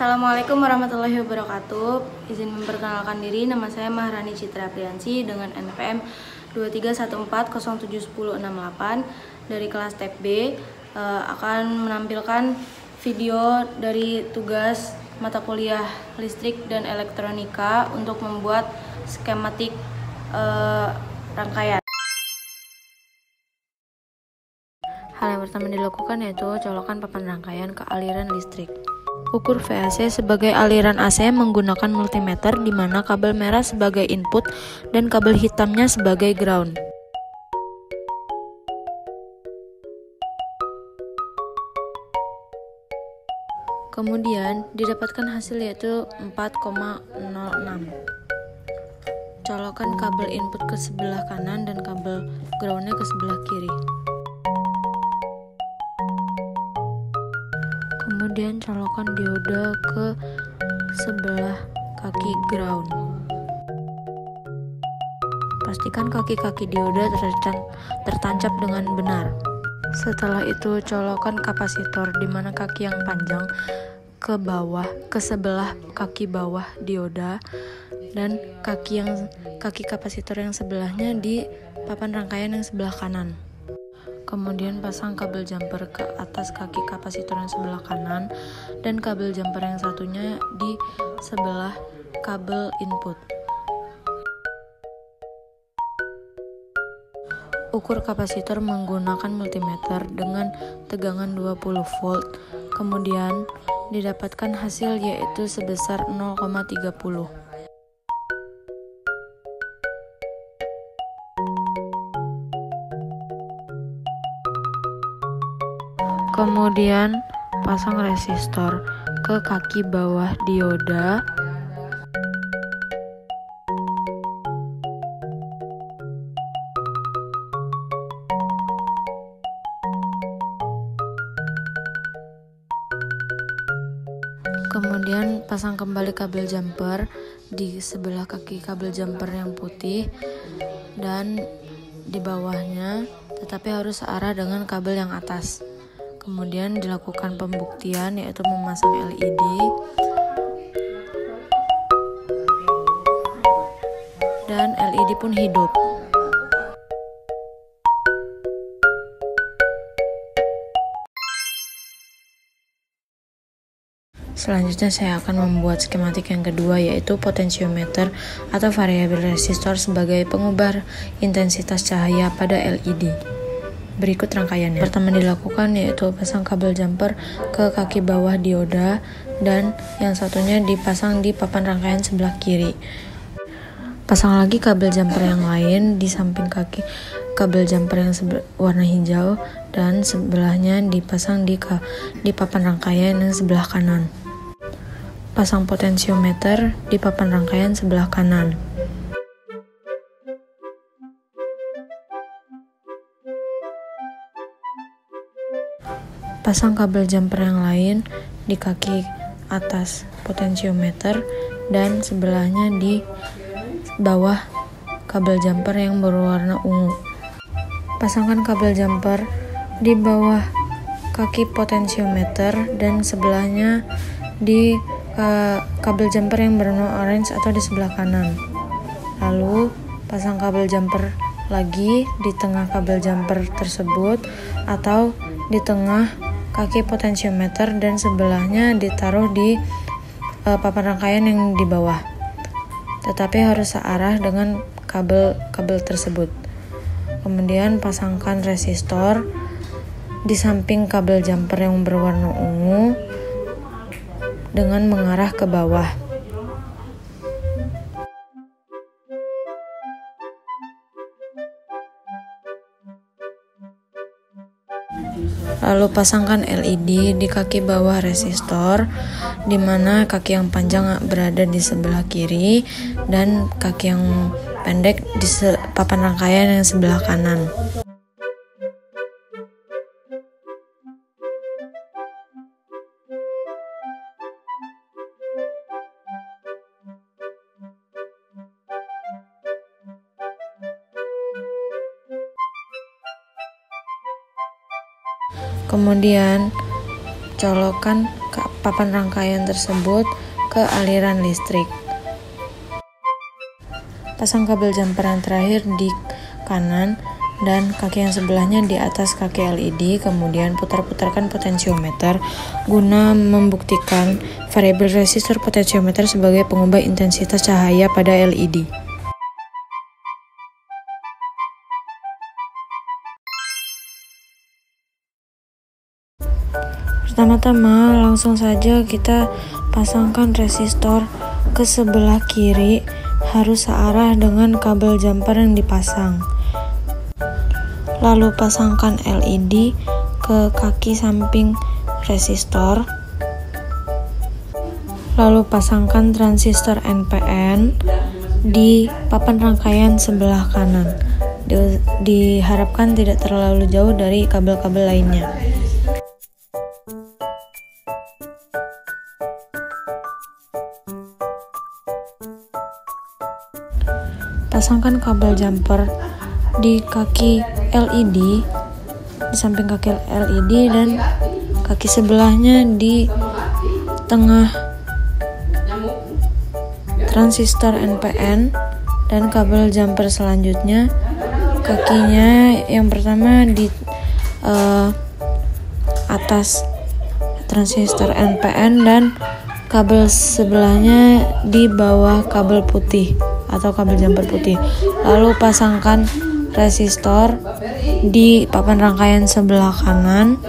Assalamualaikum warahmatullahi wabarakatuh. Izin memperkenalkan diri, nama saya Maharani Citra Priyansi dengan NPM 2314071068 dari kelas TEP B. Akan menampilkan video dari tugas mata kuliah listrik dan elektronika untuk membuat skematik rangkaian. Hal yang pertama dilakukan yaitu colokan papan rangkaian ke aliran listrik. Ukur VAC sebagai aliran AC menggunakan multimeter di mana kabel merah sebagai input dan kabel hitamnya sebagai ground. Kemudian didapatkan hasil yaitu 4,06. Colokan kabel input ke sebelah kanan dan kabel groundnya ke sebelah kiri. Kemudian colokan dioda ke sebelah kaki ground. Pastikan kaki-kaki dioda tertancap dengan benar. Setelah itu colokan kapasitor di mana kaki yang panjang ke bawah, ke sebelah kaki bawah dioda, dan kaki kapasitor yang sebelahnya di papan rangkaian yang sebelah kanan. Kemudian pasang kabel jumper ke atas kaki kapasitor yang sebelah kanan dan kabel jumper yang satunya di sebelah kabel input. Ukur kapasitor menggunakan multimeter dengan tegangan 20 volt. Kemudian didapatkan hasil yaitu sebesar 0,30. Kemudian pasang resistor ke kaki bawah dioda. Kemudian pasang kembali kabel jumper di sebelah kaki kabel jumper yang putih dan di bawahnya, tetapi harus searah dengan kabel yang atas. Kemudian dilakukan pembuktian yaitu memasang LED dan LED pun hidup. Selanjutnya saya akan membuat skematik yang kedua yaitu potensiometer atau variabel resistor sebagai pengubah intensitas cahaya pada LED. Berikut rangkaiannya. Pertama dilakukan yaitu pasang kabel jumper ke kaki bawah dioda dan yang satunya dipasang di papan rangkaian sebelah kiri. Pasang lagi kabel jumper yang lain di samping kaki kabel jumper yang warna hijau dan sebelahnya dipasang di papan rangkaian yang sebelah kanan. Pasang potensiometer di papan rangkaian sebelah kanan. Pasang kabel jumper yang lain di kaki atas potensiometer dan sebelahnya di bawah kabel jumper yang berwarna ungu. Pasangkan kabel jumper di bawah kaki potensiometer dan sebelahnya di kabel jumper yang berwarna orange atau di sebelah kanan. Lalu pasang kabel jumper lagi di tengah kabel jumper tersebut atau di tengah kaki potensiometer dan sebelahnya ditaruh di papan rangkaian yang di bawah, tetapi harus searah dengan kabel tersebut. Kemudian pasangkan resistor di samping kabel jumper yang berwarna ungu dengan mengarah ke bawah. Lalu pasangkan LED di kaki bawah resistor, di mana kaki yang panjang berada di sebelah kiri dan kaki yang pendek di papan rangkaian yang sebelah kanan. Kemudian colokan papan rangkaian tersebut ke aliran listrik. Pasang kabel jumper yang terakhir di kanan dan kaki yang sebelahnya di atas kaki LED, kemudian putar-putarkan potensiometer guna membuktikan variabel resistor potensiometer sebagai pengubah intensitas cahaya pada LED. Pertama-tama langsung saja kita pasangkan resistor ke sebelah kiri, harus searah dengan kabel jumper yang dipasang. Lalu pasangkan LED ke kaki samping resistor. Lalu pasangkan transistor NPN di papan rangkaian sebelah kanan. Diharapkan tidak terlalu jauh dari kabel-kabel lainnya. Pasangkan kabel jumper di kaki LED, di samping kaki LED, dan kaki sebelahnya di tengah transistor NPN, dan kabel jumper selanjutnya kakinya yang pertama di atas transistor NPN dan kabel sebelahnya di bawah kabel putih atau kabel jumper putih. Lalu pasangkan resistor di papan rangkaian sebelah kanan.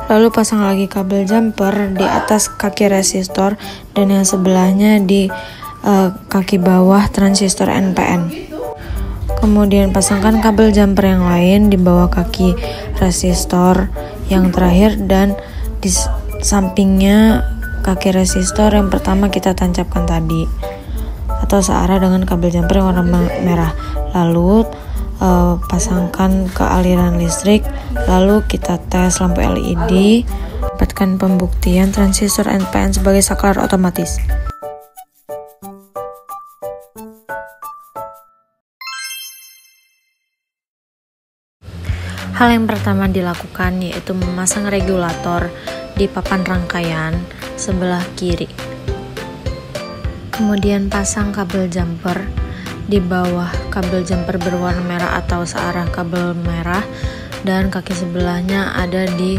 Lalu pasang lagi kabel jumper di atas kaki resistor dan yang sebelahnya di kaki bawah transistor NPN. Kemudian pasangkan kabel jumper yang lain di bawah kaki resistor yang terakhir dan di sampingnya kaki resistor yang pertama kita tancapkan tadi, atau searah dengan kabel jumper yang warna merah. Lalu pasangkan ke aliran listrik, lalu kita tes lampu LED, dapatkan pembuktian transistor NPN sebagai saklar otomatis. Hal yang pertama dilakukan yaitu memasang regulator di papan rangkaian sebelah kiri. Kemudian pasang kabel jumper di bawah kabel jumper berwarna merah atau searah kabel merah, dan kaki sebelahnya ada di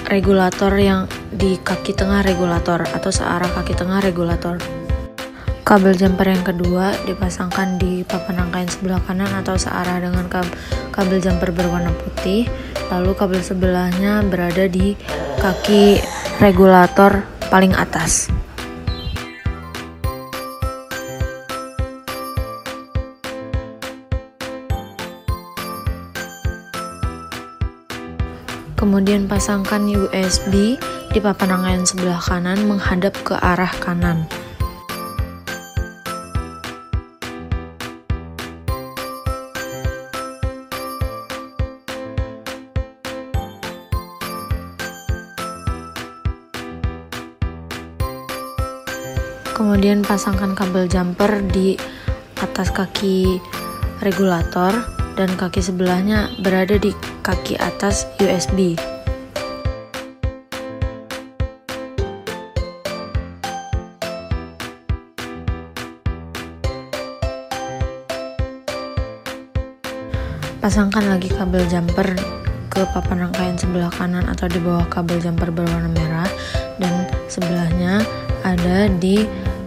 regulator yang di kaki tengah regulator atau searah kaki tengah regulator. Kabel jumper yang kedua dipasangkan di papan rangkaian sebelah kanan atau searah dengan kabel jumper berwarna putih, lalu kabel sebelahnya berada di kaki regulator paling atas. Kemudian pasangkan USB di papan rangkaian sebelah kanan menghadap ke arah kanan. Kemudian pasangkan kabel jumper di atas kaki regulator dan kaki sebelahnya berada di kaki atas USB. Pasangkan lagi kabel jumper ke papan rangkaian sebelah kanan atau di bawah kabel jumper berwarna merah, dan sebelahnya ada di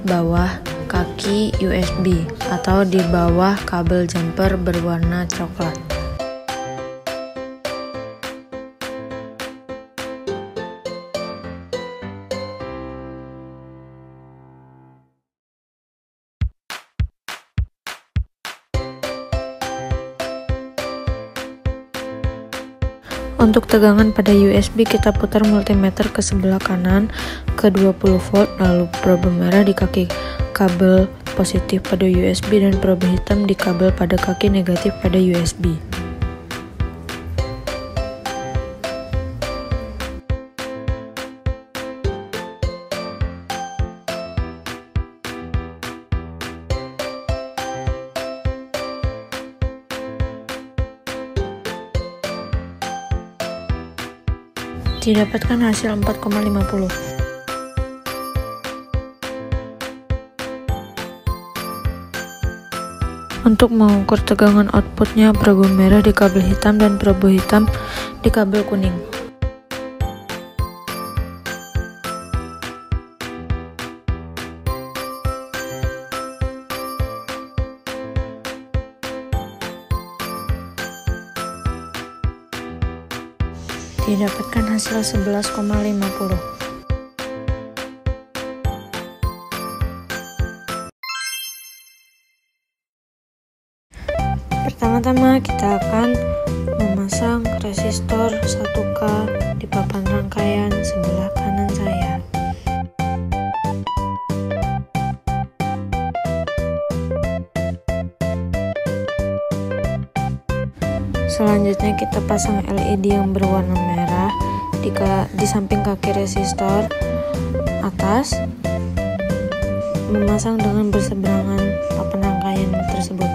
bawah kaki USB atau di bawah kabel jumper berwarna coklat. Untuk tegangan pada USB, kita putar multimeter ke sebelah kanan ke 20 volt, lalu probe merah di kaki kabel positif pada USB dan probe hitam di kabel pada kaki negatif pada USB. Didapatkan hasil 4,50. Untuk mengukur tegangan outputnya, probe merah di kabel hitam dan probe hitam di kabel kuning. Didapatkan hasil 11,50. Pertama-tama kita akan memasang resistor 1K di papan rangkaian sebelah kanan saya. Selanjutnya kita pasang LED yang berwarna merah di samping kaki resistor atas, memasang dengan berseberangan papan rangkaian tersebut.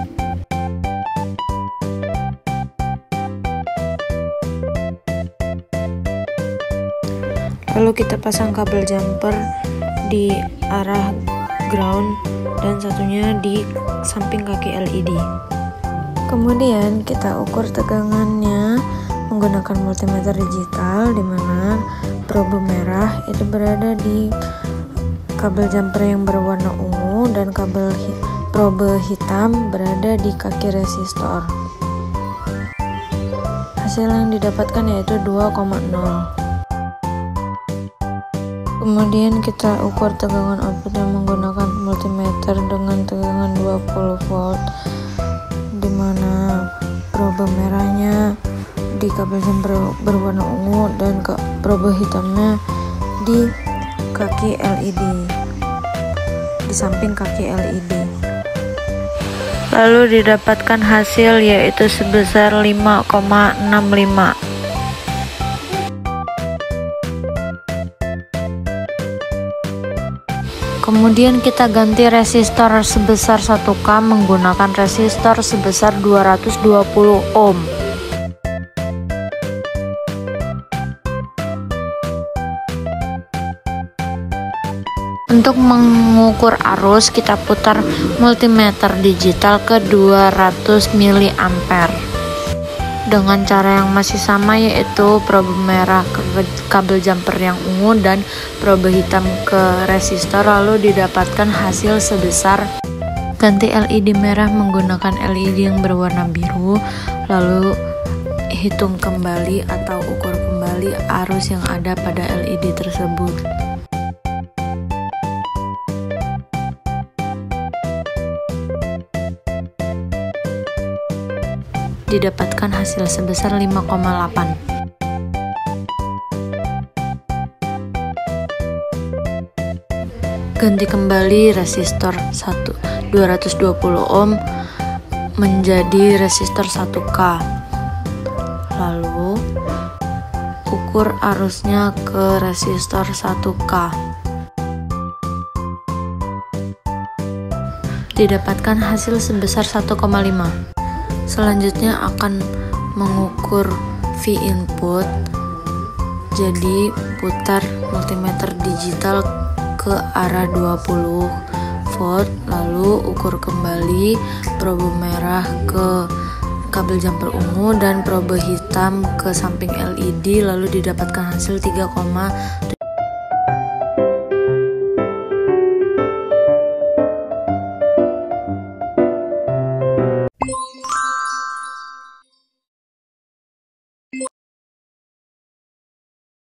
Lalu kita pasang kabel jumper di arah ground dan satunya di samping kaki LED. Kemudian kita ukur tegangannya menggunakan multimeter digital, di mana probe merah itu berada di kabel jumper yang berwarna ungu dan probe hitam berada di kaki resistor. Hasil yang didapatkan yaitu 2,0. Kemudian kita ukur tegangan outputnya menggunakan multimeter dengan tegangan 20 volt, di mana probe merahnya di kabel jumper berwarna ungu dan probe hitamnya di kaki LED, di samping kaki LED. Lalu didapatkan hasil yaitu sebesar 5,65. Kemudian kita ganti resistor sebesar 1K menggunakan resistor sebesar 220 ohm. Untuk mengukur arus, kita putar multimeter digital ke 200 mA dengan cara yang masih sama, yaitu probe merah ke kabel jumper yang ungu dan probe hitam ke resistor. Lalu didapatkan hasil sebesar, ganti LED merah menggunakan LED yang berwarna biru, lalu hitung kembali atau ukur kembali arus yang ada pada LED tersebut. Didapatkan hasil sebesar 5,8. Ganti kembali resistor 220 ohm menjadi resistor 1K. Lalu ukur arusnya ke resistor 1K. Didapatkan hasil sebesar 1,5. Selanjutnya akan mengukur V input. Jadi putar multimeter digital ke arah 20 volt, lalu ukur kembali probe merah ke kabel jumper ungu dan probe hitam ke samping LED, lalu didapatkan hasil 3,75.